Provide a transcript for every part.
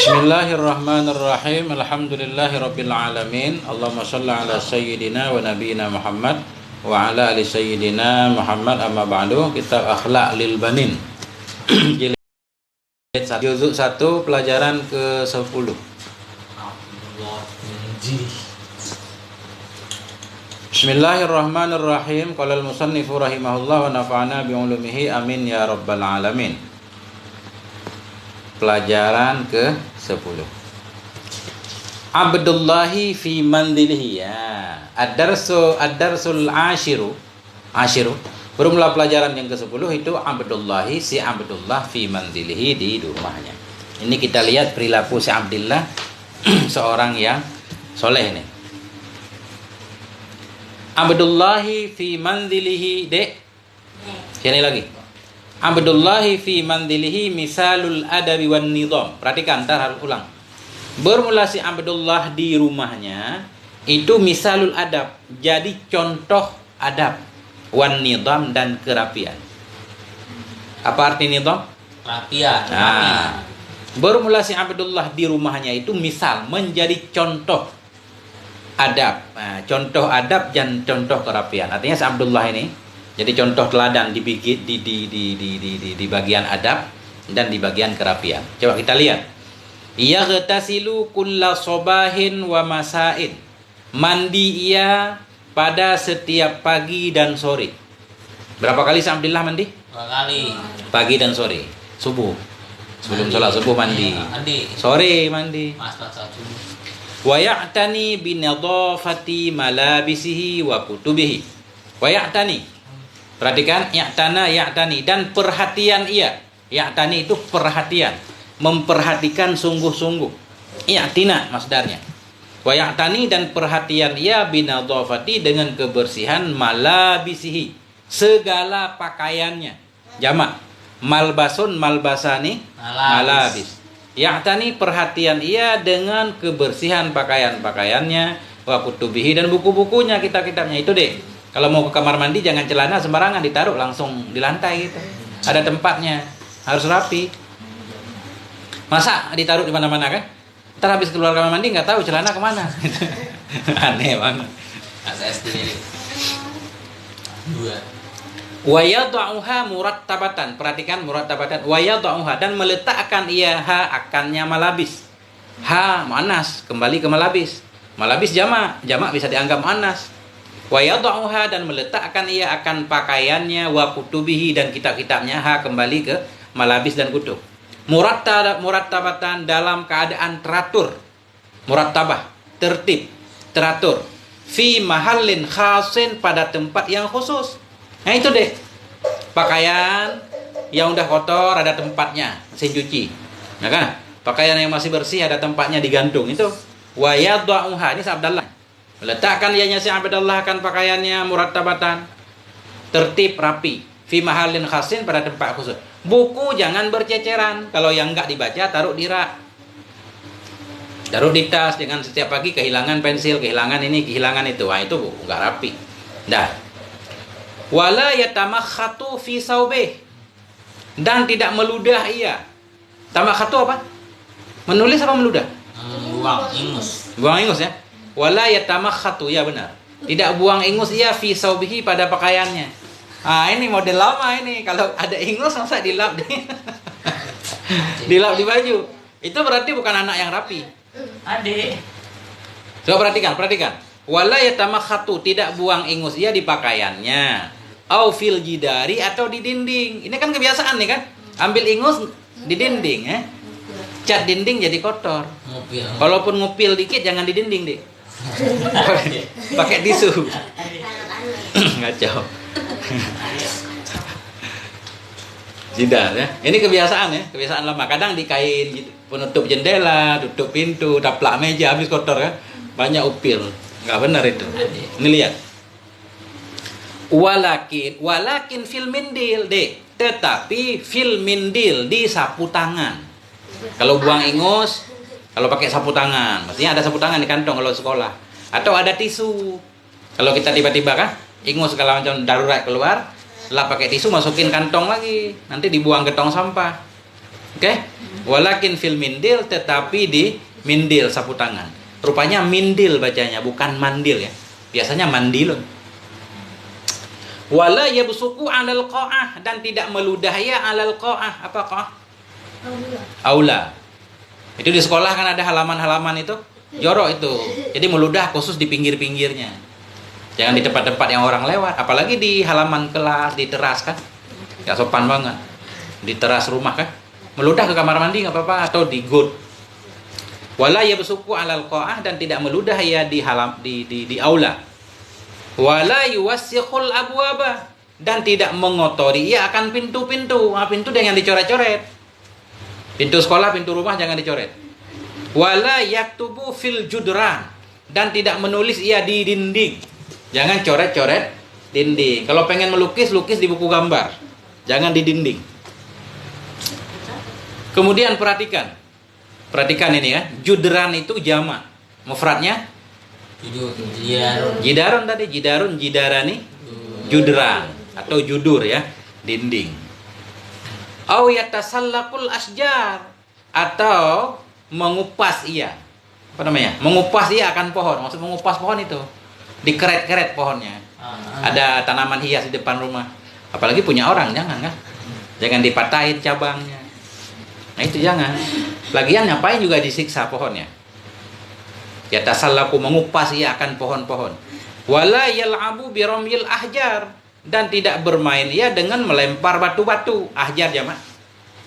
Bismillahirrahmanirrahim. Alhamdulillahirabbil alamin. Allahumma shalli ala sayyidina wa nabiyyina Muhammad wa ala ali sayyidina Muhammad, amma ba'du. Kitab Akhlaq lil Banin. Jilid 1, juzuk 1, pelajaran ke-10. Bismillahirrahmanirrahim. Qala al-musannifu rahimahullah wa nafa'ana bi ulumihi, amin ya rabbal alamin. Pelajaran ke-10. Abdullahi fi manzilihi, ya. Ad-darsul ashiru. Bermula pelajaran yang ke-10 itu Abdullahi, si Abdullah fi manzilihi, di rumahnya. Ini kita lihat perilaku si Abdullah seorang yang soleh ini. Abdullahi fi manzilihi, dek. Sini lagi. Abdullahi fi manzilihi misalul adabi wan nizam. Perhatikan, ntar harus ulang. Bermula si Abdullah di rumahnya itu misalul adab, jadi contoh adab, wan nizam, dan kerapian. Apa arti nizam? Kerapian. Nah, bermula si Abdullah di rumahnya itu misal, menjadi contoh adab. Nah, contoh adab dan contoh kerapian. Artinya si Abdullah ini jadi contoh teladan di bagian adab dan di bagian kerapian. Coba kita lihat. Yaghtasilu kulla sobahin wa masain. Mandi ia pada setiap pagi dan sore. Berapa kali si Abdullah mandi? 2 kali. Pagi dan sore. Subuh. Sebelum sholat subuh mandi. Mandi. Sore mandi. subuh. Wa ya'tani binadhafati malabisihi wa kutubihi. Wa ya'tani. Perhatikan, ya'tani, dan perhatian ia. Ya'tani itu perhatian, memperhatikan sungguh-sungguh. I'tina masdarnya. Wa ya'tani, dan perhatian ia binadhafati, dengan kebersihan, malabisihi, segala pakaiannya. Jamak. Malbasun, malbasani, malabis. Ya'tani, perhatian ia dengan kebersihan pakaian-pakaiannya, wa kutubihi, dan buku-bukunya, kitab-kitabnya. Itu deh. Kalau mau ke kamar mandi jangan celana sembarangan ditaruh langsung di lantai gitu. Ada tempatnya, harus rapi. Masa ditaruh di mana-mana kan? Ntar habis keluar kamar mandi nggak tahu celana kemana. Aneh banget. Masa SD 2. Wa yad'uha murattabatan. Perhatikan murattabatan. Wa yad'uha, dan meletakkan ia akannya malabis. Muannas, kembali ke malabis. Malabis jamak bisa dianggap muannas. Wa yad'uha, dan meletakkan ia akan pakaiannya, wa kutubihi, dan kitab-kitabnya, kembali ke malabis dan kutub. Murattabatan, dalam keadaan teratur. Murattabah, tertib, teratur. Fi mahallin khasin, pada tempat yang khusus. Nah itu deh. Pakaian yang udah kotor ada tempatnya, mesin cuci. Nah kan? Pakaian yang masih bersih ada tempatnya digantung. Itu wa yad'uha, ini Abdullah. Meletakkan ianya si Abdullah akan pakaiannya murattabatan, tertib, rapi. Fi mahallin khasin, pada tempat khusus. Buku jangan berceceran. Kalau yang enggak dibaca taruh di rak. Taruh di tas, dengan setiap pagi kehilangan pensil, kehilangan ini, kehilangan itu. Wah, itu enggak rapi. Dah. Wala yatamakhatu fi saubih, dan tidak meludah ia. Tamakhatu apa? Menulis apa meludah? Buang ingus. Buang ingus ya. Wala yatamakhatu, ya benar. Tidak buang ingus ia fi saubihi, pada pakaiannya. Ini model lama ini. Kalau ada ingus masa dilap dilap di baju. Itu berarti bukan anak yang rapi. Adik. Coba perhatikan. Wala yatamakhatu, tidak buang ingus ia di pakaiannya. Au fil jidari, atau di dinding. Ini kan kebiasaan nih kan. Ambil ingus di dinding ya. Cat dinding jadi kotor. Ngupil. Walaupun ngupil dikit jangan di dinding deh. Pakai tisu. Ngacau. Jidar ya. Ini kebiasaan lama. Kadang di kain gitu, penutup jendela, tutup pintu, taplak meja, habis kotor kan. Banyak upil. Enggak benar itu. Ini lihat. Walakin fil mindil, deh. Tetapi fil mindil, di sapu tangan. Kalau buang ingus, kalau pakai sapu tangan, mestinya ada sapu tangan di kantong kalau sekolah. Atau ada tisu. Kalau kita tiba-tiba kan, ingus segala macam darurat keluar, lah pakai tisu masukin kantong lagi, nanti dibuang ke tong sampah. Oke? Walakin fil mindil, tetapi di mindil, sapu tangan. Rupanya mindil bacanya, bukan mandil ya. Biasanya mandilun. Wala yabsuku 'alal qa'ah, dan tidak meludah ya 'alal qa'ah. Apa qa'ah? Aula. Itu di sekolah kan ada halaman-halaman itu, jorok itu. Jadi meludah khusus di pinggir-pinggirnya. Jangan di tempat-tempat yang orang lewat, apalagi di halaman kelas, di teras kan. Gak sopan banget. Di teras rumah kan. Meludah ke kamar mandi nggak apa-apa, atau di got. Wala yabsuku 'alal qa'ah, dan tidak meludah ya di aula. Wala yuwassikhul abwaba, dan tidak mengotori ya akan pintu-pintu. Nah, pintu jangan dicoret-coret. Pintu sekolah, pintu rumah jangan dicoret. Wala yaktubu fil judran, dan tidak menulis ia di dinding. Jangan coret-coret dinding. Kalau pengen melukis, lukis di buku gambar. Jangan di dinding. Kemudian perhatikan ini ya. Judran itu jamak. Mufradnya jidarun tadi, jidarani, judran atau judur ya, dinding. Au yatasallaqul asjar, atau mengupas ia. Apa namanya? Mengupas ia akan pohon. Maksud mengupas pohon itu dikeret-keret pohonnya. Ada tanaman hias di depan rumah. Apalagi punya orang, jangan kan? Jangan dipatahin cabangnya. Nah itu jangan. Lagian ngapain juga disiksa pohonnya. Ya tasallaku, mengupas ia akan pohon-pohon. Wala yal'abu biramyil ahjar, dan tidak bermain ia dengan melempar batu-batu. Ahjar jamak.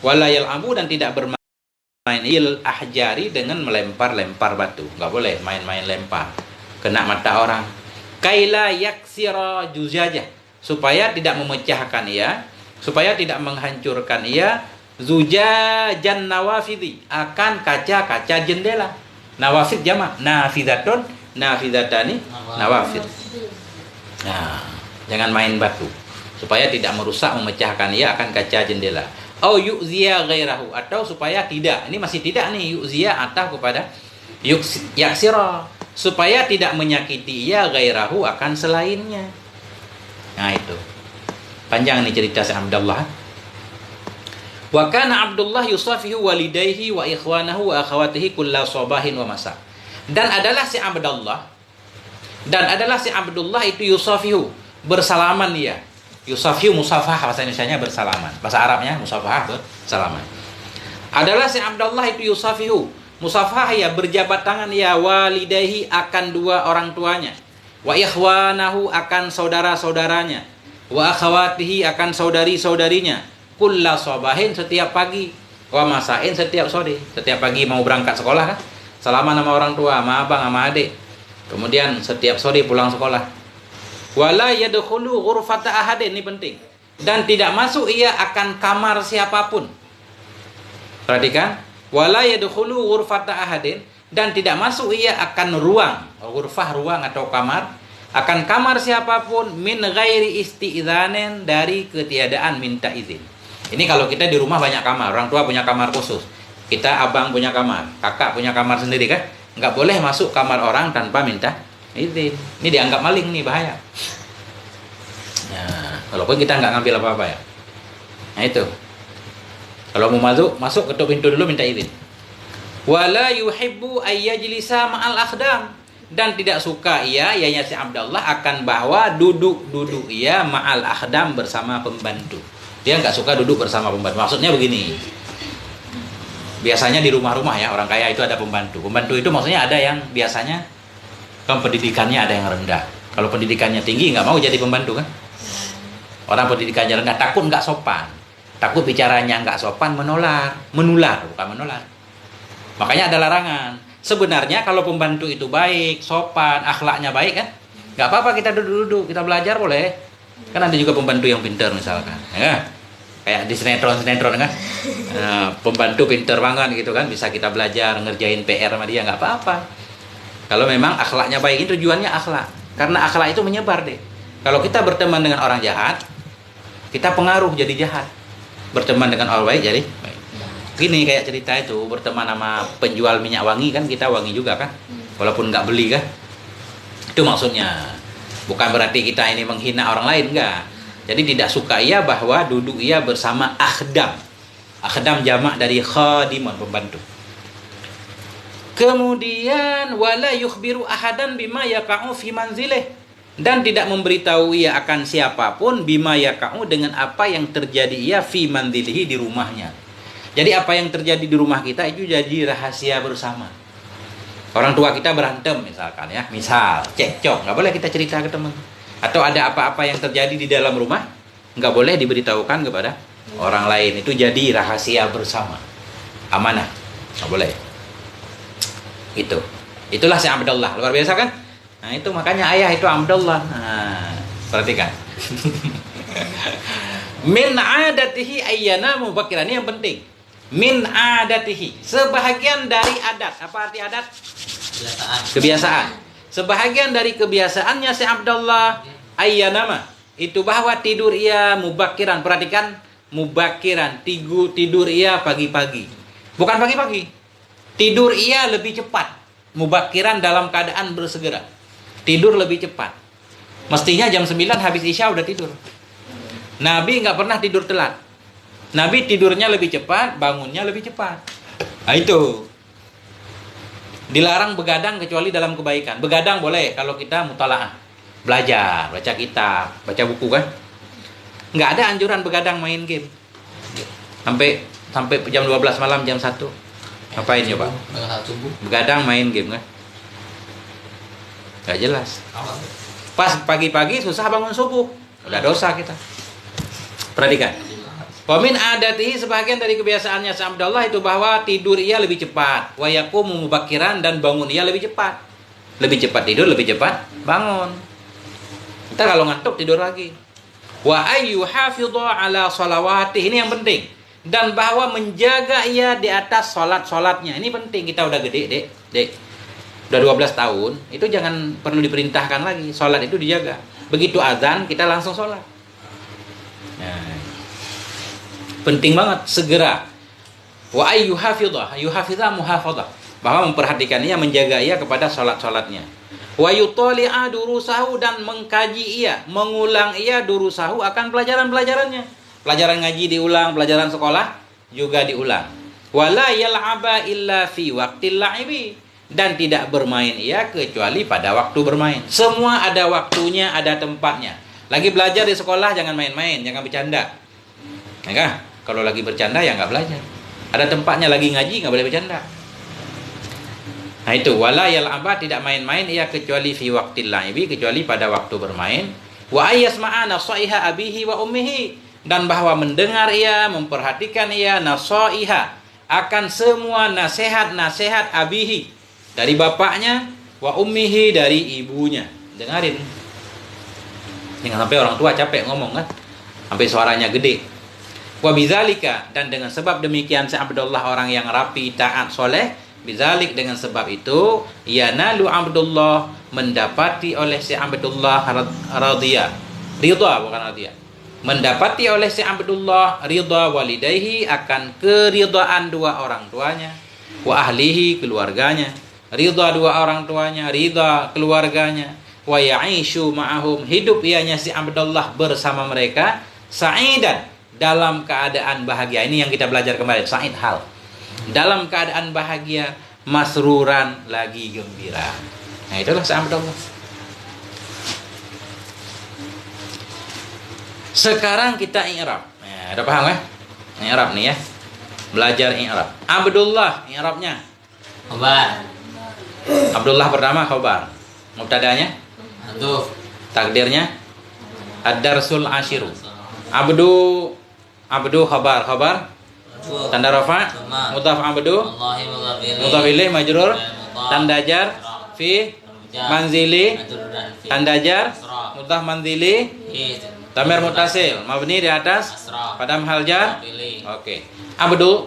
Wala yal'abu, dan tidak bermain il ahjari dengan melempar-lempar batu. Enggak boleh main-main lempar. Kena mata orang. Kaila yaksira juzajah, supaya tidak memecahkan ia, supaya tidak menghancurkan ia zujajan nawafidhi, akan kaca-kaca jendela. Nawafid jamak, nafidatun, nafidatani, nawafid. Nah, jangan main batu, supaya tidak merusak, memecahkan ia akan kaca jendela. Au yu'ziya ghairahu, atau supaya tidak, ini masih tidak nih, yu'ziya atau kepada yaksira, supaya tidak menyakiti ia ghairahu akan selainnya. Nah itu panjang nih cerita si Abdullah. Wa kana Abdullah yusafihu walidayhi wa ikhwanahu wa akhawatihi kulla sabahin wa masa. Dan adalah si Abdullah itu yusafihu, bersalaman dia. Yusafihu musafah, bahasa Indonesianya bersalaman. Bahasa Arabnya musafah, bersalaman. Adalah si Abdullah itu yusafihu, musafah ya, berjabat tangan ya, walidayhi akan dua orang tuanya, wa ikhwanahu akan saudara-saudaranya, wa akhawatihi akan saudari-saudarinya, kulla sabahin setiap pagi, wa masain setiap sore. Setiap pagi mau berangkat sekolah kan, salaman sama orang tua, sama abang, sama adik. Kemudian setiap sore pulang sekolah. Wala yadkhulu ghurfata ahadin, ini penting. Dan tidak masuk ia akan kamar siapapun. Perhatikan, wala yadkhulu ghurfata ahadin, dan tidak masuk ia akan ruang, ghurfah ruang atau kamar, akan kamar siapapun min ghairi isti'dzanin, dari ketiadaan minta izin. Ini kalau kita di rumah banyak kamar, orang tua punya kamar khusus, kita abang punya kamar, kakak punya kamar sendiri kan, nggak boleh masuk kamar orang tanpa minta izin. Ini dianggap maling nih, bahaya. Nah, walaupun kita nggak ngambil apa-apa ya. Nah itu, kalau mau masuk ketuk pintu dulu minta izin. Wala yuhibbu ayyajlisa ma'al akhdam, dan tidak suka ia, ianya si Abdullah, akan bahwa duduk ia ma'al akhdam, bersama pembantu. Dia nggak suka duduk bersama pembantu. Maksudnya begini, biasanya di rumah-rumah ya, orang kaya itu ada pembantu. Pembantu itu maksudnya ada yang biasanya pendidikannya ada yang rendah. Kalau pendidikannya tinggi nggak mau jadi pembantu kan. Orang pendidikannya rendah takut nggak sopan, takut bicaranya nggak sopan, menular, bukan menular. Makanya ada larangan. Sebenarnya kalau pembantu itu baik, sopan, akhlaknya baik kan, nggak apa-apa kita duduk-duduk, kita belajar boleh. Kan ada juga pembantu yang pintar misalkan, ya, kayak di sinetron kan, pembantu pintar banget gitu kan, bisa kita belajar ngerjain PR sama dia, nggak apa-apa. Kalau memang akhlaknya baik, itu tujuannya akhlak, karena akhlak itu menyebar deh. Kalau kita berteman dengan orang jahat, kita pengaruh jadi jahat. Berteman dengan orang baik jadi baik. Gini kayak cerita itu, berteman sama penjual minyak wangi kan, kita wangi juga kan, walaupun nggak beli kan. Itu maksudnya. Bukan berarti kita ini menghina orang lain, enggak. Jadi tidak suka ia bahwa duduk ia bersama akhdam. Akhdam jamak dari khadimun, pembantu. Kemudian wala yukhbiru ahadan bima yaqa'u fi manzilih, dan tidak memberitahu ia akan siapapun bima yaqa'u dengan apa yang terjadi ia fi manzilihi di rumahnya. Jadi apa yang terjadi di rumah kita itu jadi rahasia bersama. Orang tua kita berantem misalkan ya, misal cekcok, nggak boleh kita cerita ke teman. Atau ada apa-apa yang terjadi di dalam rumah, nggak boleh diberitahukan kepada orang lain. Itu jadi rahasia bersama, amanah, nggak boleh. Itulah si Abdullah, luar biasa kan? Nah itu makanya ayah itu Abdullah. Nah, perhatikan. Min adatihi ayyana mubakiran, ini yang penting. Min adatihi, sebahagian dari adat. Apa arti adat? Kebiasaan. Sebahagian dari kebiasaannya si Abdullah ayyanama, itu bahwa tidur ia mubakiran. Perhatikan, mubakiran, tidur ia pagi-pagi. Bukan pagi-pagi, tidur ia lebih cepat. Mubakiran dalam keadaan bersegera, tidur lebih cepat. Mestinya jam 9 habis Isya udah tidur. Nabi nggak pernah tidur telat. Nabi tidurnya lebih cepat, bangunnya lebih cepat. Nah itu. Dilarang begadang kecuali dalam kebaikan. Begadang boleh kalau kita mutalaah, belajar, baca kitab, baca buku kan. Nggak ada anjuran begadang main game. Sampai jam 12 malam, jam 1. Ngapain coba? Begadang main game kan? Nggak jelas. Pas pagi-pagi susah bangun subuh, udah dosa kita. Perhatikan. Wamin adatihi, sebagian dari kebiasaannya si Abdullah itu bahwa tidur ia lebih cepat, wa yaqumu mubakiran, dan bangun ia lebih cepat. Lebih cepat tidur, lebih cepat bangun. Kita kalau ngantuk tidur lagi. Wa ayyu hafidhu ala salawati, ini yang penting. Dan bahwa menjaga ia di atas salat-salatnya. Ini penting, kita udah gede, Dek. Udah 12 tahun, itu jangan perlu diperintahkan lagi. Salat itu dijaga. Begitu azan, kita langsung salat. Nah, penting banget, segera. Wa ayyu hafidha muhafadhah, bahwa memperhatikan ia, menjaga ia kepada salat-salatnya. Wa yutali'a durusahu, dan mengkaji ia, mengulang ia durusahu akan pelajaran-pelajarannya. Pelajaran ngaji diulang, pelajaran sekolah juga diulang. Wala yal'aba illa fi waqtil la'ibi, dan tidak bermain ia kecuali pada waktu bermain. Semua ada waktunya, ada tempatnya. Lagi belajar di sekolah jangan main-main, jangan bercanda. Ya, kalau lagi bercanda ya nggak belajar. Ada tempatnya, lagi ngaji nggak boleh bercanda. Nah itu, wala yal'aba, tidak main-main ia kecuali fi waqtil la'ibi, kecuali pada waktu bermain. Wa ayyasma'a nasaiha abihi wa ummihi, dan bahwa mendengar ia, memperhatikan ia, nasaiha, akan semua nasihat-nasihat abihi, dari bapaknya, wa ummihi, dari ibunya. Dengarin. Jangan sampai orang tua capek ngomong kan, sampai suaranya gede. Wa bidzalika, dan dengan sebab demikian si Abdullah orang yang rapi, taat, soleh. Bidzalik, dengan sebab itu, yanalu Abdullah, mendapati oleh si Abdullah radhiyah, ridha bukan radhiyah, mendapati oleh si Abdullah ridha walidayhi, akan keridhaan dua orang tuanya, wa ahlihi, keluarganya, ridha dua orang tuanya, ridha keluarganya, wa ya'ishu ma'ahum, hidup ianya si Abdullah bersama mereka, sa'idan, dalam keadaan bahagia. Ini yang kita belajar kemarin, sa'id hal, dalam keadaan bahagia, masruran, lagi gembira. Nah itulah si Abdullah. Sekarang kita i'rab. Nah, udah paham ya? I'rab nih ya. Belajar i'rab. Abdullah, i'rabnya Khabar. Abdullah pertama khabar. Mubtadanya? Aduf. Takdirnya? Ad-darsul ashiru. Abdu khabar. Tanda rafa, mudhaf abdu, mudhaf ilaih majrur, tanda jar fi manzili, tanda jar mudhaf manzili, dhamir muttasil mabni di atas pada mahal jar. Oke. Abdu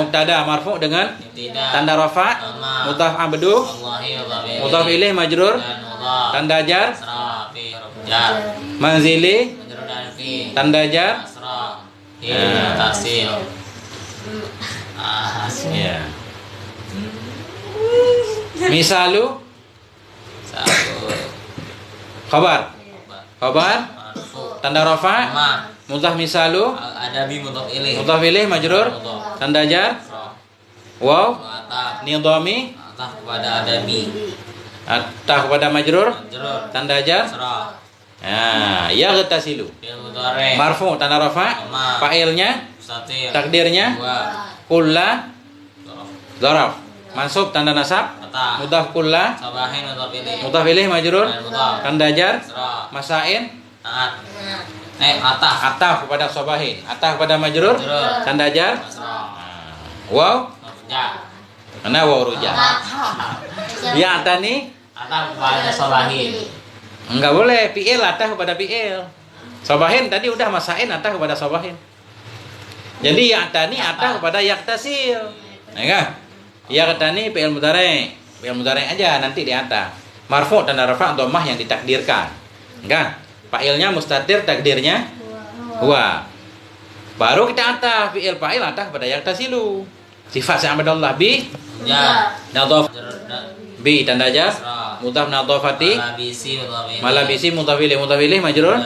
mubtada marfu dengan tanda rafa, mudhaf abdu, mudhaf ilaih majrur, tanda jar manzili, tanda jar. Ya. Misalu khabar tanda rafa, Mudhaf misalu. Adabi mudhaf ilaih. Mudhaf ilaih majrur. Mudhaf. Tanda jar. Asra. Waw. Ataf. Nidhami. Ataf kepada adabi. Atah kepada majrur. Majrur. Tanda jar. Asra. Nah, yaghtasilu. Fi'il mudhari. Marfu tanda rafa. Dhamma. Fa'ilnya. Mustatir. Takdirnya. Wa. Kulla. Dzaraf. Dzaraf. Mansub tanda nasab. Atah. Mudhaf kulla. Sabahin mudhaf ilaih. Mudhaf ilaih majrur. Mudhaf. Tanda jar. Asra. Masain. Naat. Ataf. Atah kepada sabahin. Atah kepada majrur. Majrur. Tanda jar. Asra. Waw. Mafja. Mana waw rujak. Ya tani. Ataf kepada sabahin. Enggak boleh fi'il atah kepada fi'il. Sabahin tadi udah masain atah kepada sabahin. Jadi ya tani atah kepada yaktasil. Ya kan? Ya tani fi'il mudhari. Fi'il mudhari aja nanti di atah. Marfu tanda rafa' dhammah yang ditakdirkan. Enggak? Fa'ilnya mustatir, takdirnya huwa. Baru kita atah fi'il fa'il atah kepada yaktasilu. Sifat sa'abadallah bi Ya. nadhaf bi tanda jar. Asra. Mudhaf nadhafati. Malabisi mudhaf ilaih. Malabisi mudhaf ilaih majrur.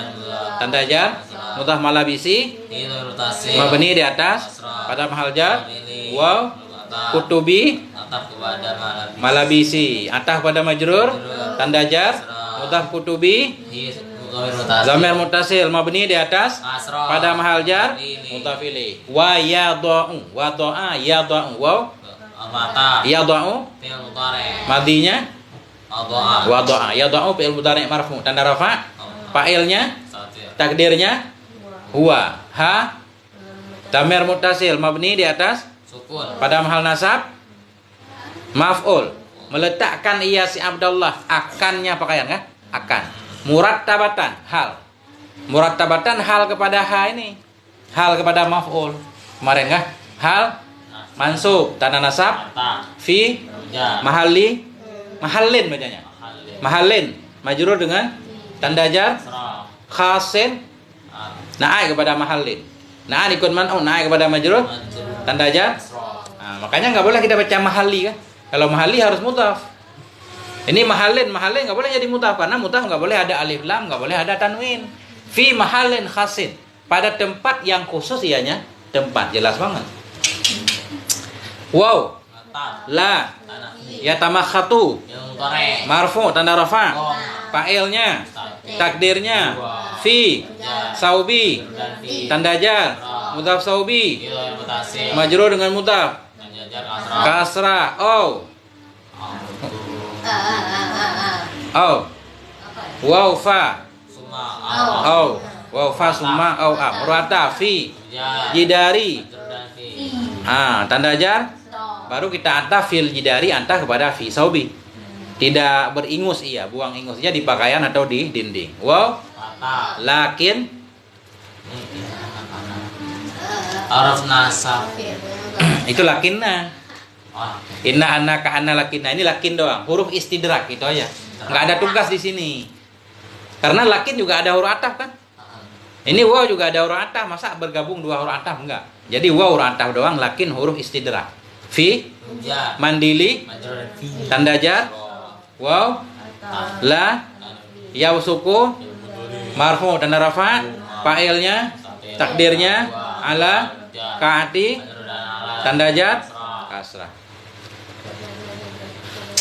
Tanda jar. Mudhaf malabisi Itu rotasi. mabni di atas pada mahal jar. Waw. Kutubi Ataf kepada malabisi. malabisi atah pada majrur. Tanda jar. Mudhaf kutubi zamir muttasil mabni di atas Asra. pada mahal jar mudhaf ilaih. Wa yadau wa doa yadau waw Mata. yadau Fi'il mudhari. madinya Adha. wa doa yadau fi'il mudhari marfu tanda rafa. Fa'ilnya Mustatir. takdirnya huwa ha damir muttasil mabni di atas Sukun. pada mahal nasab maf'ul meletakkan ia si Abdullah akannya pakaian kan akan murattabatan hal murattabatan hal kepada ha ini hal kepada maf'ul kemarin kan hal mansub tanda nasab Mata. fi Ya. mahali mahallin bacanya mahallin majrur dengan tanda jar Asra. khasin naik kepada mahallin naik ikut man'un naik kepada majrur tanda jar. Nah, makanya nggak boleh kita baca mahali kan. Kalau mahali harus mudhaf. Ini mahallin nggak boleh jadi mudhaf karena mudhaf nggak boleh ada alif lam, nggak boleh ada tanwin. Fi mahallin khasin pada tempat yang khusus ianya tempat jelas banget. Wow, Mata. la Tanah. yatamakhatu Fi'il mudhari. marfu tanda rafa. Dom. Fa'ilnya Mustatir. takdirnya fi Ya. saubi Dan fi. tanda jar mudhaf saubi Itu rotasi. majrur dengan mudhaf Menjajar asra. kasra oh oh waw fa Suma. oh waw fa summa oh rata fi Ya. jidari Dan fi. tanda jar baru kita antah fil jidari antah kepada fi saubi tidak beringus ia buang ingusnya di pakaian atau di dinding wow Mata. lakin Araf nasab. itu lakinna Oh. inna annaka anna lakinna ini lakin doang huruf istidrak itu aja nggak ada tugas di sini karena lakin juga ada huruf ataf kan ini waw juga ada huruf ataf masa bergabung dua huruf ataf enggak jadi waw huruf ataf doang lakin huruf istidrak fi Ya. mandili Majrur dan fi. tanda jar waw la yaw suku marfu tanda rafa fa'ilnya takdirnya ala kaati Majrur dan ala. tanda jar kasrah.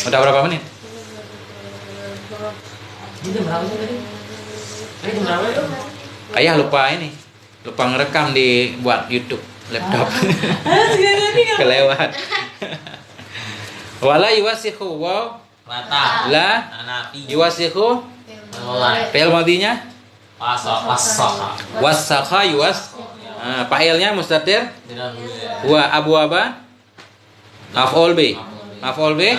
Udah berapa menit? Ini jam berapa sih tadi? Jam berapa itu? Ayah lupa ini, lupa ngerekam di buat YouTube laptop. Kelewat. Wala yuwasihu waw Mata. la Anafi. yuwasihu Mulai. fi'il madinya Wasaka. wasakha yuwas. Fa'ilnya mustatir Tidak boleh. wa abwaba maf'ul bi. Maf'ul bi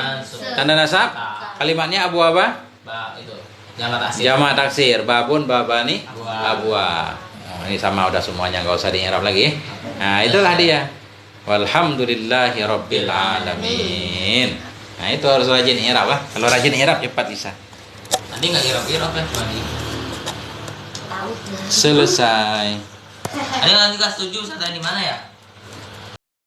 tanda nasab kalimatnya abwaba Ba itu. Jamak taksir. jamak taksir babun babani Abwa. abwa. Ini sama udah semuanya nggak usah di-i'rab lagi. Nah, itulah dia. Walhamdulillahi rabbil alamin. Nah, itu harus rajin i'rab lah. Kalau rajin i'rab cepat bisa. Tadi nggak irap-irap kan cuma di. Selesai. Ada yang juga setuju saya di mana ya?